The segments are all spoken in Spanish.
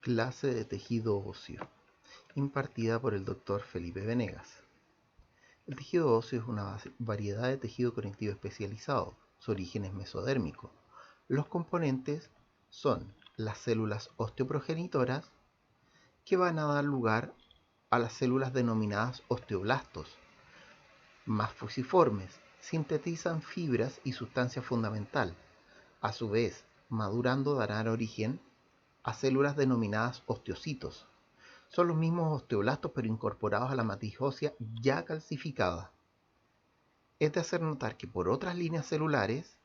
Clase de tejido óseo, impartida por el Dr. Felipe Venegas. El tejido óseo es una variedad de tejido conectivo especializado. Su origen es mesodérmico. Los componentes son las células osteoprogenitoras, que van a dar lugar a las células denominadas osteoblastos, más fusiformes, sintetizan fibras y sustancia fundamental. A su vez, madurando darán origen a células denominadas osteocitos. Son los mismos osteoblastos pero incorporados a la matriz ósea ya calcificada. Es de hacer notar que por otras líneas celulares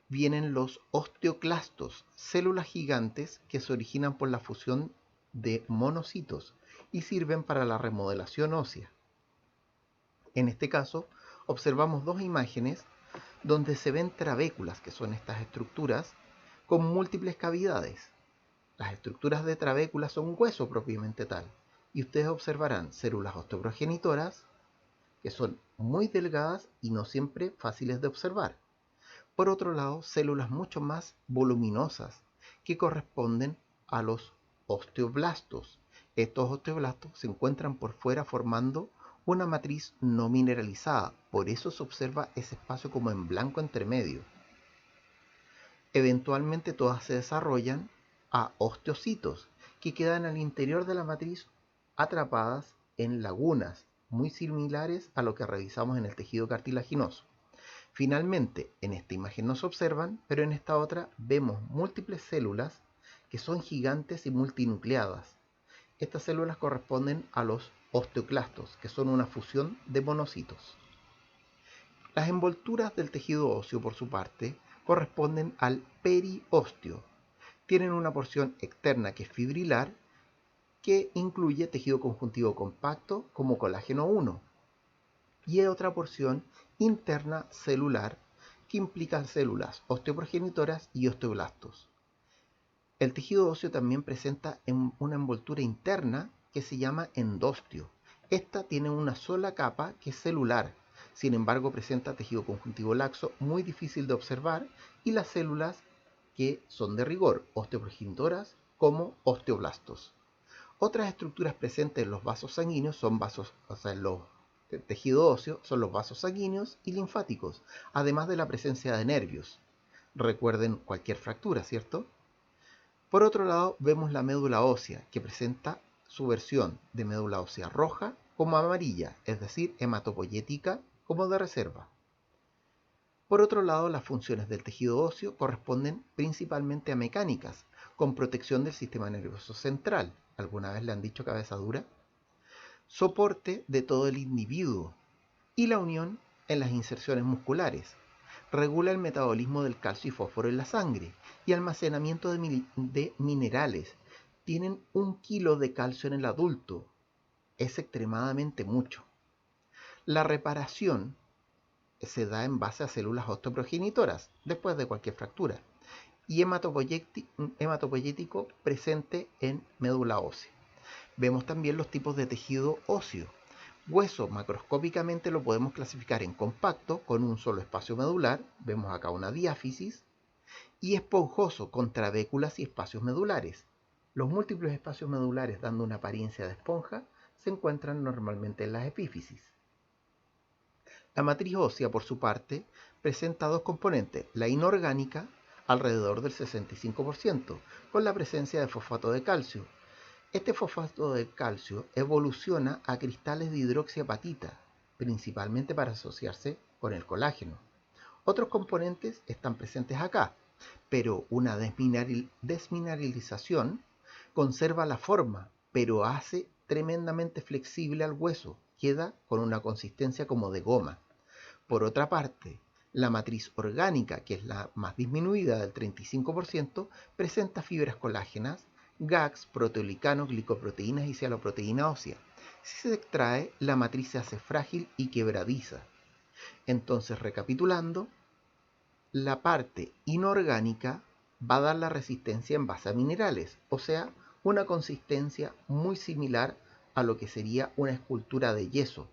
vienen los osteoclastos, células gigantes que se originan por la fusión de monocitos y sirven para la remodelación ósea. En este caso, observamos dos imágenes donde se ven trabéculas, que son estas estructuras, con múltiples cavidades. Las estructuras de trabécula son un hueso propiamente tal, y ustedes observarán células osteoprogenitoras que son muy delgadas y no siempre fáciles de observar. Por otro lado, células mucho más voluminosas que corresponden a los osteoblastos. Estos osteoblastos se encuentran por fuera formando una matriz no mineralizada, por eso se observa ese espacio como en blanco entre medio. Eventualmente todas se desarrollan a osteocitos, que quedan al interior de la matriz atrapadas en lagunas, muy similares a lo que revisamos en el tejido cartilaginoso. Finalmente, en esta imagen no se observan, pero en esta otra vemos múltiples células que son gigantes y multinucleadas. Estas células corresponden a los osteoclastos, que son una fusión de monocitos. Las envolturas del tejido óseo, por su parte, corresponden al periósteo. Tienen una porción externa que es fibrilar, que incluye tejido conjuntivo compacto como colágeno 1, y otra porción interna celular que implica células osteoprogenitoras y osteoblastos. El tejido óseo también presenta una envoltura interna que se llama endostio. Esta tiene una sola capa que es celular, sin embargo presenta tejido conjuntivo laxo muy difícil de observar y las células que son de rigor, osteoprogenitoras como osteoblastos. Otras estructuras presentes en los vasos sanguíneos son en los tejido óseo son los vasos sanguíneos y linfáticos, además de la presencia de nervios. Recuerden cualquier fractura, ¿cierto? Por otro lado, vemos la médula ósea, que presenta su versión de médula ósea roja como amarilla, es decir, hematopoyética como de reserva. Por otro lado, las funciones del tejido óseo corresponden principalmente a mecánicas, con protección del sistema nervioso central. ¿Alguna vez le han dicho cabeza dura? Soporte de todo el individuo y la unión en las inserciones musculares. Regula el metabolismo del calcio y fósforo en la sangre y almacenamiento de minerales. Tienen 1 kilo de calcio en el adulto. Es extremadamente mucho. La reparación se da en base a células osteoprogenitoras después de cualquier fractura y hematopoyético presente en médula ósea. Vemos también los tipos de tejido óseo. Hueso macroscópicamente lo podemos clasificar en compacto con un solo espacio medular, vemos acá una diáfisis, y esponjoso con trabéculas y espacios medulares. Los múltiples espacios medulares dando una apariencia de esponja se encuentran normalmente en las epífisis. La matriz ósea, por su parte, presenta dos componentes, la inorgánica, alrededor del 65%, con la presencia de fosfato de calcio. Este fosfato de calcio evoluciona a cristales de hidroxiapatita, principalmente para asociarse con el colágeno. Otros componentes están presentes acá, pero una desmineralización conserva la forma, pero hace tremendamente flexible al hueso, queda con una consistencia como de goma. Por otra parte, la matriz orgánica, que es la más disminuida del 35%, presenta fibras colágenas, GAGs, proteoglicanos, glicoproteínas y cialoproteína ósea. Si se extrae, la matriz se hace frágil y quebradiza. Entonces, recapitulando, la parte inorgánica va a dar la resistencia en base a minerales, o sea, una consistencia muy similar a lo que sería una escultura de yeso.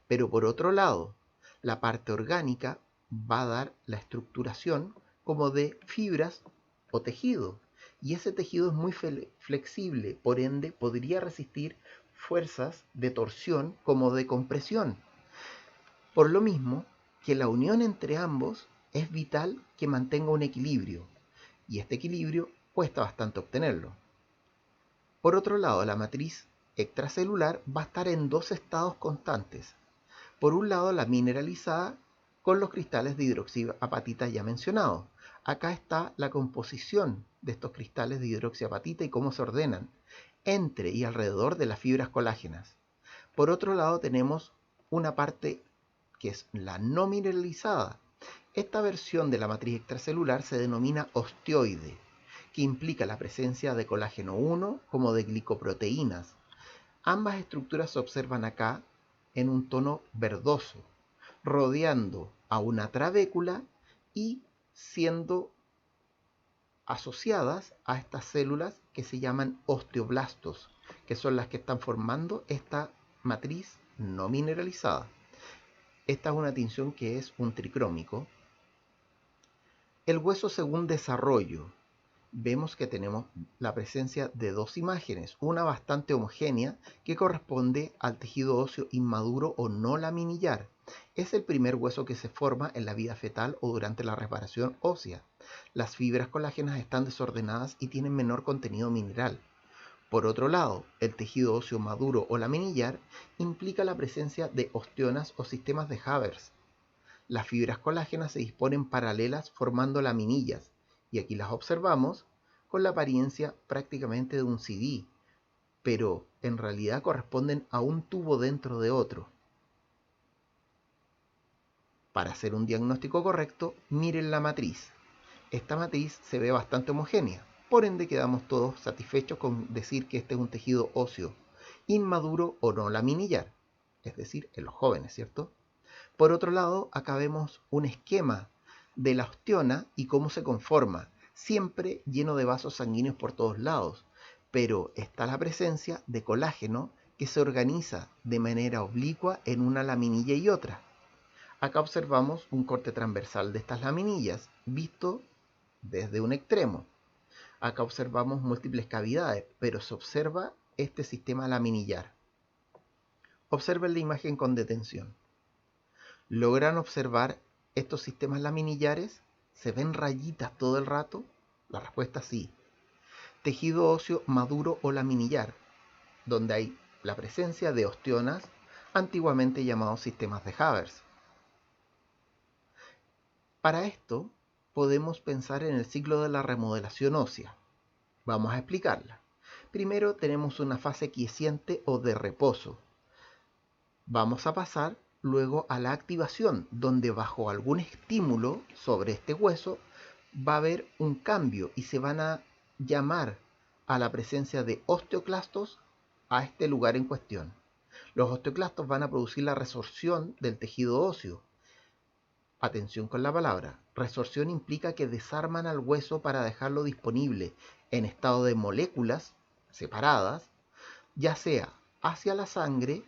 Pero por otro lado, la parte orgánica va a dar la estructuración como de fibras o tejido, y ese tejido es muy flexible, por ende podría resistir fuerzas de torsión como de compresión. Por lo mismo que la unión entre ambos es vital que mantenga un equilibrio, y este equilibrio cuesta bastante obtenerlo. Por otro lado, la matriz extracelular va a estar en dos estados constantes. Por un lado, la mineralizada con los cristales de hidroxiapatita ya mencionados. Acá está la composición de estos cristales de hidroxiapatita y cómo se ordenan entre y alrededor de las fibras colágenas. Por otro lado, tenemos una parte que es la no mineralizada. Esta versión de la matriz extracelular se denomina osteoide, que implica la presencia de colágeno 1 como de glicoproteínas. Ambas estructuras se observan acá en un tono verdoso, rodeando a una trabécula y siendo asociadas a estas células que se llaman osteoblastos, que son las que están formando esta matriz no mineralizada. Esta es una tinción que es un tricrómico. El hueso según desarrollo. Vemos que tenemos la presencia de dos imágenes, una bastante homogénea que corresponde al tejido óseo inmaduro o no laminillar. Es el primer hueso que se forma en la vida fetal o durante la reparación ósea. Las fibras colágenas están desordenadas y tienen menor contenido mineral. Por otro lado, el tejido óseo maduro o laminillar implica la presencia de ostionas o sistemas de Havers. Las fibras colágenas se disponen paralelas formando laminillas, y aquí las observamos con la apariencia prácticamente de un CD, pero en realidad corresponden a un tubo dentro de otro. Para hacer un diagnóstico correcto, miren la matriz. Esta matriz se ve bastante homogénea, por ende quedamos todos satisfechos con decir que este es un tejido óseo inmaduro o no laminillar, es decir, en los jóvenes, ¿cierto? Por otro lado, acá vemos un esquema de la osteona y cómo se conforma, siempre lleno de vasos sanguíneos por todos lados, pero está la presencia de colágeno que se organiza de manera oblicua en una laminilla y otra. Acá observamos un corte transversal de estas laminillas, visto desde un extremo. Acá observamos múltiples cavidades, pero se observa este sistema laminillar. Observen la imagen con detención. ¿Logran observar estos sistemas laminillares? ¿Se ven rayitas todo el rato? La respuesta es sí. Tejido óseo maduro o laminillar, donde hay la presencia de ostionas, antiguamente llamados sistemas de Havers. Para esto, podemos pensar en el ciclo de la remodelación ósea. Vamos a explicarla. Primero tenemos una fase quiesciente o de reposo. Vamos a pasar luego a la activación, donde bajo algún estímulo sobre este hueso va a haber un cambio y se van a llamar a la presencia de osteoclastos a este lugar en cuestión. Los osteoclastos van a producir la resorción del tejido óseo. Atención con la palabra. Resorción implica que desarman al hueso para dejarlo disponible en estado de moléculas separadas, ya sea hacia la sangre,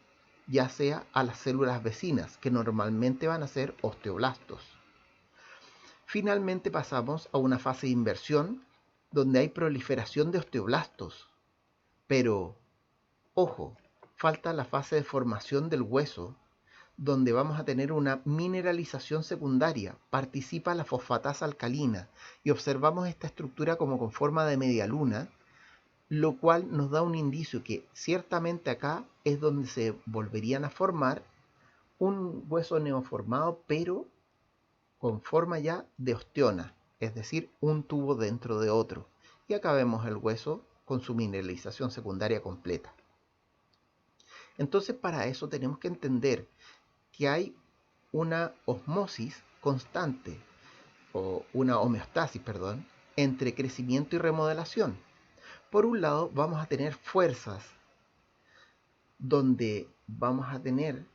ya sea a las células vecinas, que normalmente van a ser osteoblastos. Finalmente pasamos a una fase de inversión, donde hay proliferación de osteoblastos. Pero, ojo, falta la fase de formación del hueso, donde vamos a tener una mineralización secundaria. Participa la fosfatasa alcalina y observamos esta estructura como con forma de media luna, lo cual nos da un indicio que ciertamente acá es donde se volverían a formar un hueso neoformado, pero con forma ya de osteona, es decir, un tubo dentro de otro. Y acá vemos el hueso con su mineralización secundaria completa. Entonces, para eso tenemos que entender que hay una osmosis constante, o una homeostasis, perdón, entre crecimiento y remodelación. Por un lado, vamos a tener fuerzas donde vamos a tener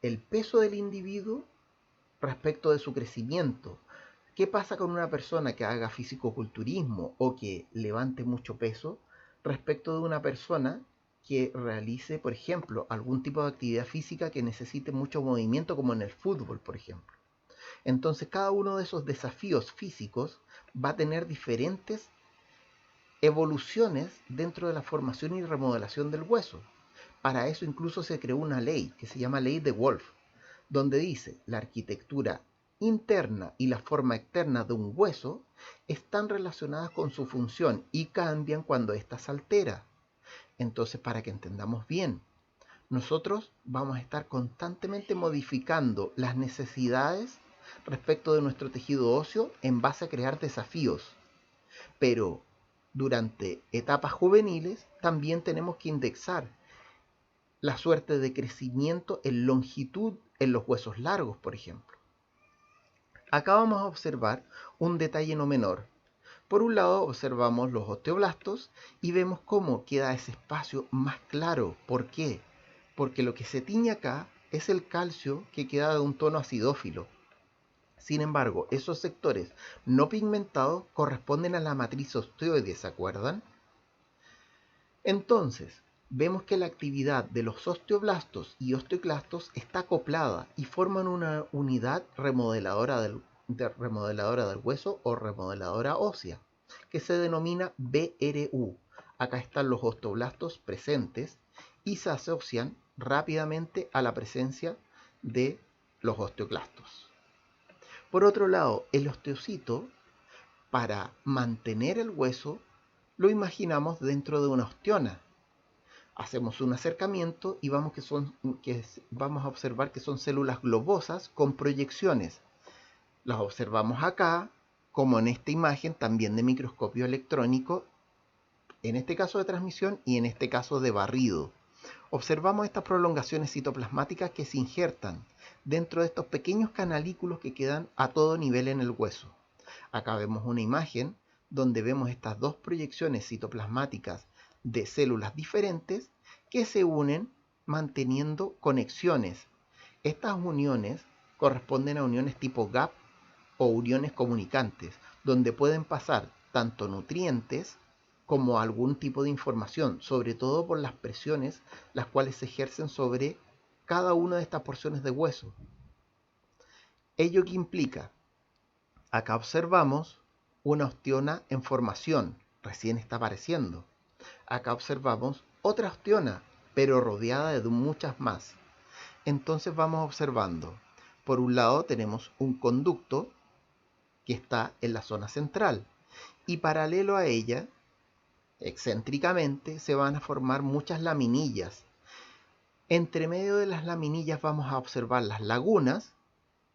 el peso del individuo respecto de su crecimiento. ¿Qué pasa con una persona que haga fisicoculturismo o que levante mucho peso respecto de una persona que realice, por ejemplo, algún tipo de actividad física que necesite mucho movimiento, como en el fútbol, por ejemplo? Entonces, cada uno de esos desafíos físicos va a tener diferentes evoluciones dentro de la formación y remodelación del hueso. Para eso incluso se creó una ley que se llama Ley de Wolf, donde dice la arquitectura interna y la forma externa de un hueso están relacionadas con su función y cambian cuando ésta se altera. Entonces, para que entendamos bien, nosotros vamos a estar constantemente modificando las necesidades respecto de nuestro tejido óseo en base a crear desafíos. Pero durante etapas juveniles también tenemos que indexar la suerte de crecimiento en longitud en los huesos largos, por ejemplo. Acá vamos a observar un detalle no menor. Por un lado observamos los osteoblastos y vemos cómo queda ese espacio más claro. ¿Por qué? Porque lo que se tiñe acá es el calcio que queda de un tono acidófilo. Sin embargo, esos sectores no pigmentados corresponden a la matriz osteoide, ¿se acuerdan? Entonces, vemos que la actividad de los osteoblastos y osteoclastos está acoplada y forman una unidad remodeladora del hueso o remodeladora ósea, que se denomina BRU. Acá están los osteoblastos presentes y se asocian rápidamente a la presencia de los osteoclastos. Por otro lado, el osteocito, para mantener el hueso, lo imaginamos dentro de una osteona. Hacemos un acercamiento y vamos a observar que son células globosas con proyecciones. Las observamos acá, como en esta imagen también de microscopio electrónico, en este caso de transmisión y en este caso de barrido. Observamos estas prolongaciones citoplasmáticas que se injertan dentro de estos pequeños canalículos que quedan a todo nivel en el hueso. Acá vemos una imagen donde vemos estas dos proyecciones citoplasmáticas de células diferentes que se unen manteniendo conexiones. Estas uniones corresponden a uniones tipo gap o uniones comunicantes, donde pueden pasar tanto nutrientes como algún tipo de información, sobre todo por las presiones las cuales se ejercen sobre cada una de estas porciones de hueso. ¿Ello qué implica? Acá observamos una osteona en formación, recién está apareciendo. Acá observamos otra osteona, pero rodeada de muchas más. Entonces vamos observando. Por un lado tenemos un conducto que está en la zona central y paralelo a ella, excéntricamente, se van a formar muchas laminillas. Entre medio de las laminillas vamos a observar las lagunas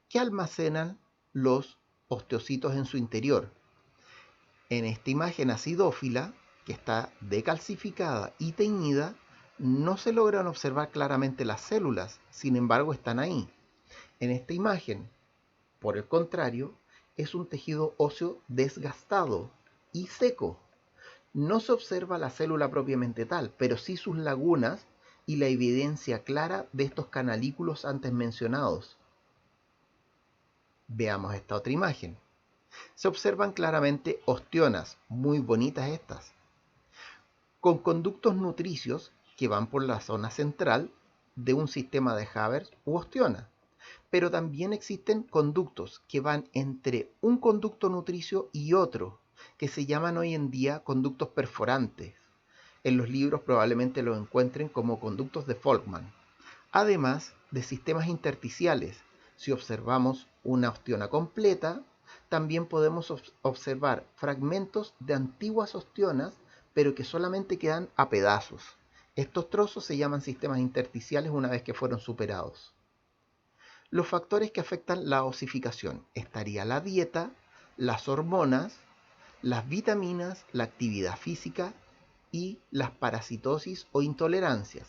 que almacenan los osteocitos en su interior. En esta imagen acidófila, que está decalcificada y teñida, no se logran observar claramente las células, sin embargo están ahí. En esta imagen, por el contrario, es un tejido óseo desgastado y seco. No se observa la célula propiamente tal, pero sí sus lagunas y la evidencia clara de estos canalículos antes mencionados. Veamos esta otra imagen. Se observan claramente osteonas, muy bonitas estas, con conductos nutricios que van por la zona central de un sistema de Haber u osteona. Pero también existen conductos que van entre un conducto nutricio y otro, que se llaman hoy en día conductos perforantes. En los libros probablemente lo encuentren como conductos de Folkman. Además de sistemas intersticiales, si observamos una osteona completa, también podemos observar fragmentos de antiguas osteonas, pero que solamente quedan a pedazos. Estos trozos se llaman sistemas intersticiales una vez que fueron superados. Los factores que afectan la osificación estaría la dieta, las hormonas, las vitaminas, la actividad física y las parasitosis o intolerancias.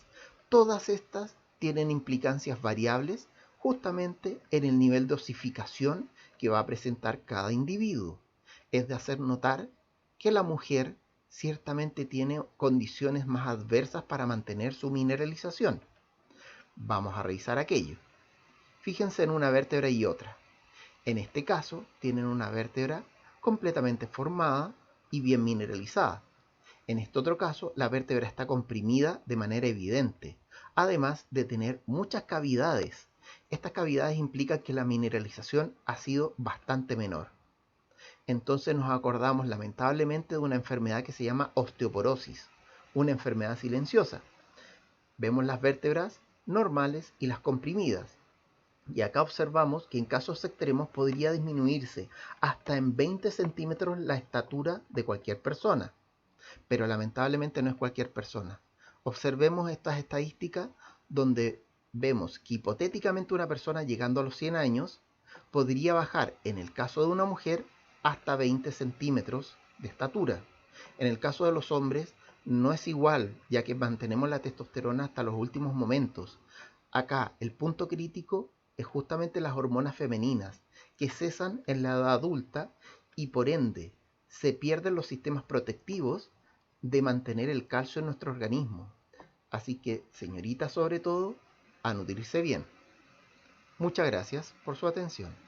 Todas estas tienen implicancias variables justamente en el nivel de osificación que va a presentar cada individuo. Es de hacer notar que la mujer ciertamente tiene condiciones más adversas para mantener su mineralización. Vamos a revisar aquello. Fíjense en una vértebra y otra. En este caso, tienen una vértebra completamente formada y bien mineralizada. En este otro caso, la vértebra está comprimida de manera evidente, además de tener muchas cavidades. Estas cavidades implican que la mineralización ha sido bastante menor. entonces nos acordamos lamentablemente de una enfermedad que se llama osteoporosis, una enfermedad silenciosa. Vemos las vértebras normales y las comprimidas. Y acá observamos que en casos extremos podría disminuirse hasta en 20 centímetros la estatura de cualquier persona. Pero lamentablemente no es cualquier persona. Observemos estas estadísticas donde vemos que hipotéticamente una persona llegando a los 100 años podría bajar, en el caso de una mujer, hasta 20 centímetros de estatura. En el caso de los hombres no es igual, ya que mantenemos la testosterona hasta los últimos momentos. Acá el punto crítico es justamente las hormonas femeninas, que cesan en la edad adulta y por ende se pierden los sistemas protectivos de mantener el calcio en nuestro organismo. Así que, señorita, sobre todo, a nutrirse bien. Muchas gracias por su atención.